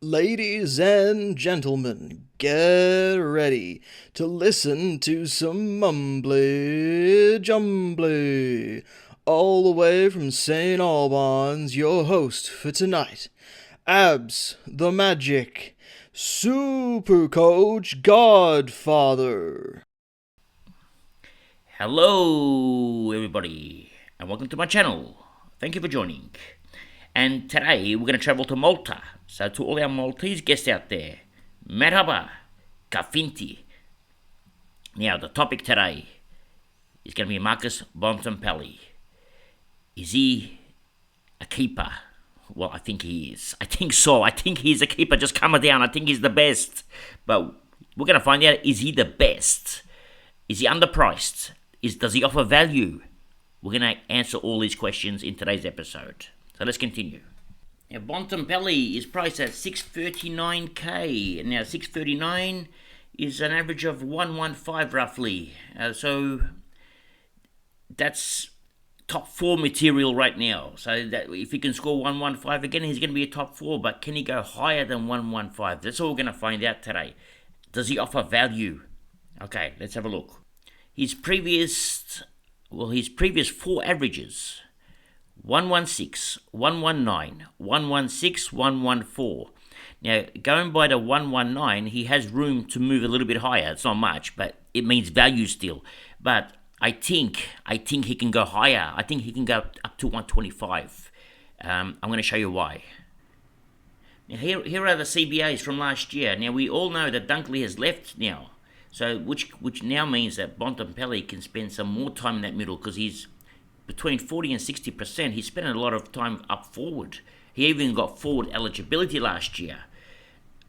Ladies and gentlemen, get ready to listen to some mumbly jumbly. All the way from St. Albans, your host for tonight, Abs the Magic, Supercoach Godfather. Hello, everybody, and welcome to my channel. Thank you for joining. And today we're going to travel to Malta. So, to all our Maltese guests out there, merhaba, kafinti. Now, the topic today is going to be Marcus Bontempelli. Is he a keeper? Well, I think he is. I think so. I think he's a keeper. Just calm it down. I think he's the best. But we're going to find out, is he the best? Is he underpriced? Does he offer value? We're going to answer all these questions in today's episode. So let's continue. Now, Bontempelli is priced at 639k. Now, 639 is an average of 115 roughly. So that's top 4 material right now. So that if he can score 115 again, he's going to be a top 4. But can he go higher than 115? That's all we're going to find out today. Does he offer value? Okay, let's have a look. His previous 4 averages: 116, 119, 116, 114. Now, going by the 119, he has room to move a little bit higher. It's not much, but it means value still. But I think he can go higher. I think he can go up to 125. I'm going to show you why. Now, here are the CBAs from last year. Now, we all know that Dunkley has left now. So, which now means that Bontempelli can spend some more time in that middle, because he's between 40 and 60%. He's spent a lot of time up forward. He even got forward eligibility last year,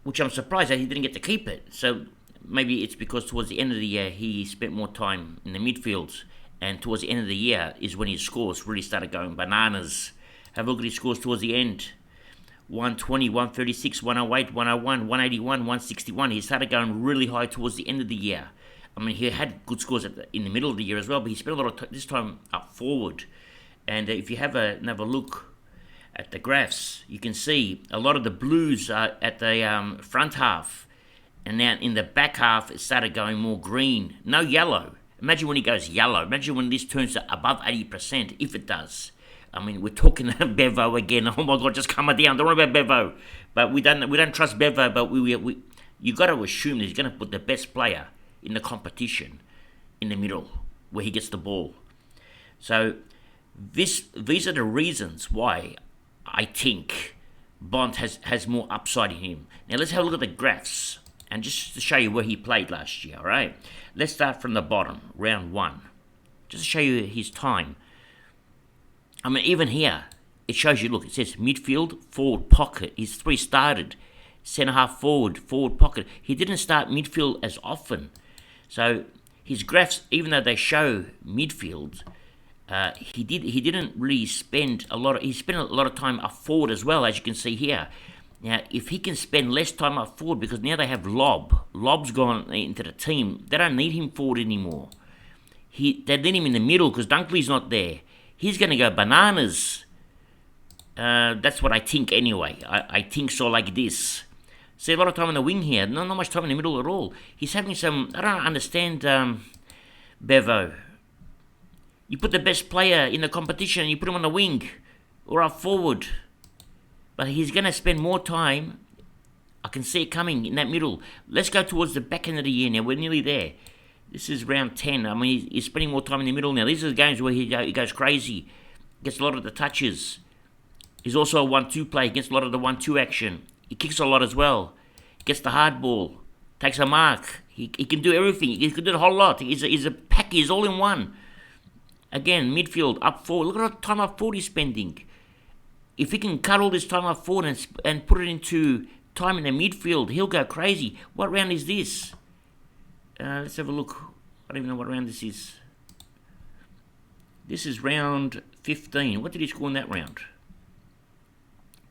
which I'm surprised that he didn't get to keep it. So maybe it's because towards the end of the year he spent more time in the midfields, and towards the end of the year is when his scores really started going bananas. Have a look at his scores towards the end. 120, 136, 108, 101, 181, 161. He started going really high towards the end of the year. I mean, he had good scores in the middle of the year as well, but he spent a lot of this time up forward. And if you have another look at the graphs, you can see a lot of the blues are at the front half, and now in the back half it started going more green. No yellow. Imagine when he goes yellow. Imagine when this turns to above 80%, if it does. I mean, we're talking Bevo again. Oh my God, just calm it down. Don't worry about Bevo. But we don't trust Bevo. But you got to assume that he's going to put the best player in the competition in the middle where he gets the ball. So these are the reasons why I think Bont has more upside in him. Now let's have a look at the graphs, and just to show you where he played last year. All right, let's start from the bottom, round 1, just to show you his time. I mean, even here, it shows you, look, it says midfield, forward pocket. He's 3 started. Centre half forward, forward pocket. He didn't start midfield as often. So his graphs, even though they show midfield, he didn't really spend a lot. He spent a lot of time up forward as well, as you can see here. Now, if he can spend less time up forward, because now they have Lob's gone into the team. They don't need him forward anymore. They need him in the middle because Dunkley's not there. He's going to go bananas. That's what I think anyway. I think so, like this. See, a lot of time on the wing here. Not much time in the middle at all. He's having some... I don't understand, Bevo. You put the best player in the competition, you put him on the wing or up forward. But he's going to spend more time. I can see it coming in that middle. Let's go towards the back end of the year now. We're nearly there. This is round 10. I mean, he's spending more time in the middle now. These are the games where he goes crazy. Gets a lot of the touches. He's also a 1-2 play. Gets a lot of the 1-2 action. He kicks a lot as well. Gets the hard ball. Takes a mark. He can do everything. He can do the whole lot. He's a package. He's all in one. Again, midfield, up forward. Look at the time up forward he's spending. If he can cut all this time up forward and put it into time in the midfield, he'll go crazy. What round is this? Let's have a look. I don't even know what round this is. This is round 15. What did he score in that round?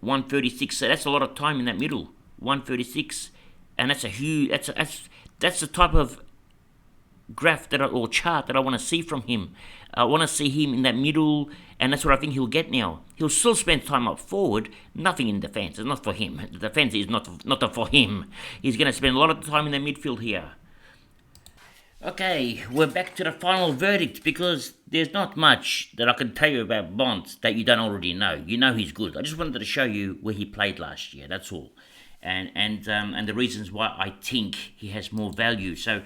136. So that's a lot of time in that middle. 136, and that's a huge. That's the type of graph or chart that I want to see from him. I want to see him in that middle, and that's what I think he'll get now. He'll still spend time up forward, nothing in defence. It's not for him. The defence is not for him. He's going to spend a lot of time in the midfield here. Okay, we're back to the final verdict because there's not much that I can tell you about Bont that you don't already know. You know he's good. I just wanted to show you where he played last year. That's all, and the reasons why I think he has more value. So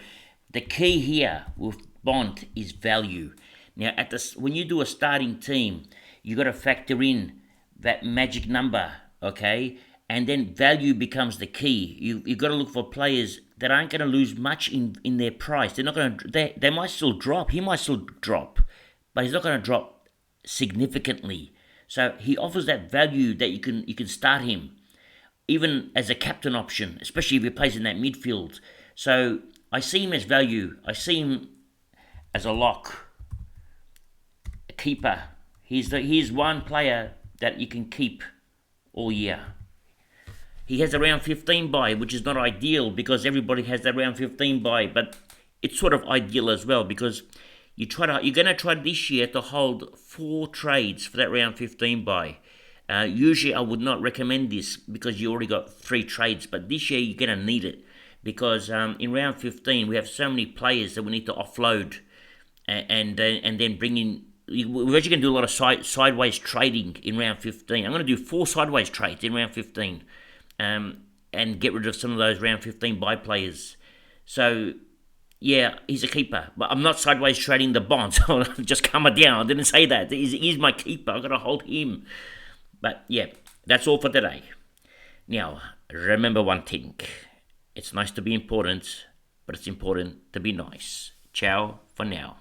the key here with Bont is value. Now, when you do a starting team, you got to factor in that magic number, okay? And then value becomes the key. You got to look for players that aren't going to lose much in their price. They're not going to. They might still drop. He might still drop, but he's not going to drop significantly. So he offers that value that you can start him, even as a captain option, especially if he plays in that midfield. So I see him as value. I see him as a lock, a keeper. He's one player that you can keep all year. He has a round 15 bye, which is not ideal because everybody has that round 15 bye, but it's sort of ideal as well because you're going to try this year to hold 4 trades for that round 15 bye. Usually I would not recommend this because you already got 3 trades, but this year you're going to need it because in round 15 we have so many players that we need to offload and then bring in. We're actually going to do a lot of sideways trading in round 15. I'm going to do 4 sideways trades in round 15. And get rid of some of those round 15 bye players. So, yeah, he's a keeper. But I'm not sideways trading the Bont. Just calm it down. I didn't say that. He's my keeper. I've got to hold him. But, yeah, that's all for today. Now, remember one thing. It's nice to be important, but it's important to be nice. Ciao for now.